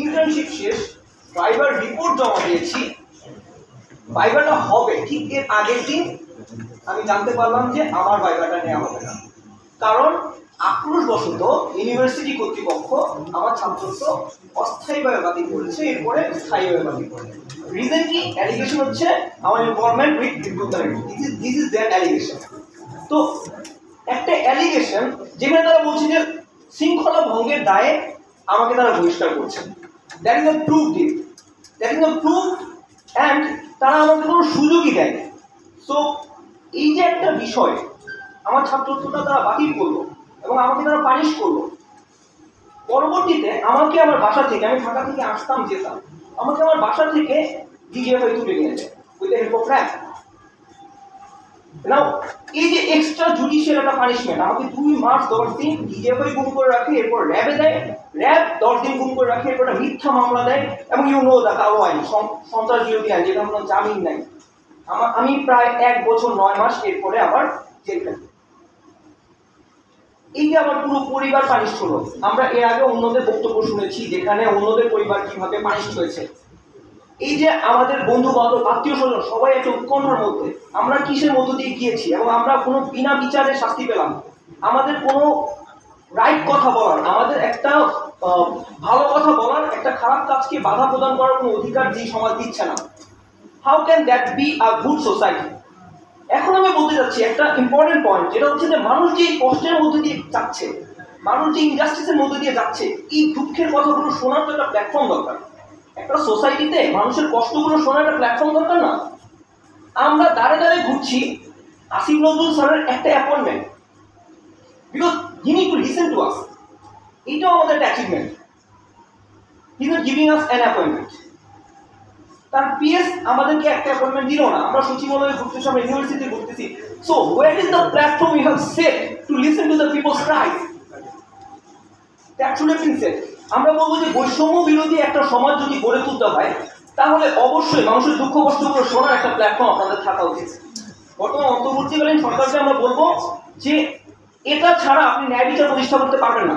Internship শেষ, ভাইবার report জমা দিয়েছি, ভাইবাটা হবে ঠিক এর আগের দিন আমি জানতে পারলাম যে আমার ভাইবাটা নেওয়া হবে না, কারণ আক্রোশবশত ইউনিভার্সিটি কর্তৃপক্ষ আমার ছাত্রত্ব অস্থায়ীভাবে বাতিল করেছে, এরপরে স্থায়ীভাবে বাতিল করে। রিজন কি? অ্যালিগেশন হচ্ছে আমার involvement with recruitment, this is that allegation. তো একটা অ্যালিগেশন যেখানে তারা বলছে যে শৃঙ্খলা ভঙ্গের দায়ে আমাকে তারা বহিষ্কার করছে, দ্যাট ইজ আ প্রুফ ডিট, that is a proof, and তারা আমাকে কোনো সুযোগই দেয়নি। সো এই যে একটা বিষয়, আমার ছাত্রত্বটা তারা বাতিল করলো এবং আমাকে তারা পানিশ করলো। পরবর্তীতে আমাকে আমার বাসা থেকে, আমি ঢাকা থেকে আসতাম যেতাম, আমাকে আমার বাসা থেকে ডিজিএফআই তুলে নিয়ে যায় with the help of RAB. Now এই যে এক্সট্রা জুডিশিয়াল একটা পানিশমেন্ট, আমাকে 2 মাস 10 দিন ডিজিএফআই গুম করে রাখে, এরপর র্যাবে দেয়, র্যাব 10 দিন গুম করে রাখে, এরপর মিথ্যা মামলা দেয়, এবং ইউ নো দা কালো আইন, সন্ত্রাস বিরোধী আইন, যেটা কোনো জামিন নাই। আমি প্রায় 1 বছর 9 মাস এরপরে আবার জেল খাটি। এই যে আমার পুরো পরিবার পানিশ হলো। আমরা এর আগে অন্যদের বক্তব্য শুনেছি যেখানে অন্যদের পরিবার কিভাবে পানিশ হয়েছে। এই যে আমাদের বন্ধু বান্ধব আত্মীয় স্বজন সবাই একটা উৎকণ্ঠার মধ্যে, আমরা কিসের মধ্য দিয়ে গিয়েছি এবং আমরা কোনো বিনা বিচারে শাস্তি পেলাম, আমাদের কোনো রাইট কথা বলার, আমাদের একটা ভালো কথা বলার, একটা খারাপ কাজকে বাধা প্রদান করার কোনো অধিকার যে সমাজ দিচ্ছে না। How can that be a good society? এখন আমি বলতে যাচ্ছি একটা ইম্পর্টেন্ট পয়েন্ট, যেটা হচ্ছে যে মানুষ যে কষ্টের মধ্যে দিয়ে যাচ্ছে, মানুষ যে ইনজাস্টিসের মধ্যে দিয়ে যাচ্ছে, এই দুঃখের কথাগুলো শোনার তো একটা প্ল্যাটফর্ম দরকার। একটা সোসাইটিতে মানুষের কষ্টগুলো শোনার একটা প্ল্যাটফর্ম দরকার না? আমরা দাঁড়ে দাঁড়ে ঘুরছি আসিফ নজরুল স্যারের একটা appointment, because he need to listen to us. এইটাও আমাদের একটা achievement. He is not giving us an appointment. তার পিএস আমাদেরকে একটা অ্যাপয়েন্টমেন্ট দিল না, আমরা সচিবালয়ে ঘুরতেছি, আমরা ইউনিভার্সিটিতে ঘুরতেছি। So where is the platform you have set to listen to the people's cries? That should have been set. আমরা বলবো যে বৈষম্য বিরোধী একটা সমাজ যদি গড়ে তুলতে হয়, তাহলে অবশ্যই মানুষের দুঃখ কষ্টগুলো শোনার একটা প্ল্যাটফর্ম আপনাদের থাকা উচিত। বর্তমান অন্তর্বর্তীকালীন সরকারকে আমরা বলবো যে এটা ছাড়া আপনি ন্যায় বিচার প্রতিষ্ঠা করতে পারবেন না।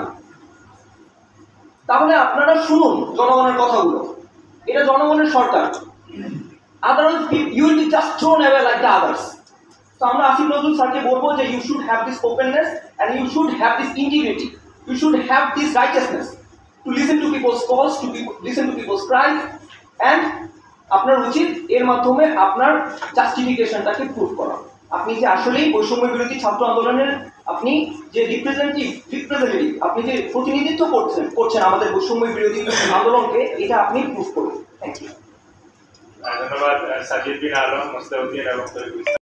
তাহলে আপনারা শুনুন জনগণের কথাগুলো, এটা জনগণের সরকার। Otherwise you will be just thrown away like the others. তো আমরা আসিফ নজরুল স্যারকে বলবো যে you should have this openness and you should have this integrity, you should have this righteousness to listen to people's calls, to listen to people's cries, and আপনার উচিত এর মাধ্যমে আপনার জাস্টিফিকেশনটাকে প্রুভ করা। আপনি যে আসলেই বৈষম্য বিরোধী ছাত্র আন্দোলনের আপনি যে রিপ্রেজেন্টেটিভ, আপনি যে প্রতিনিধিত্ব করছেন আমাদের বৈষম্য বিরোধী আন্দোলনকে, এটা আপনি প্রুভ করুন। Thank you. ধন্যবাদ সাজিদ বিন আলম, মোস্তাউদ্দিন এবং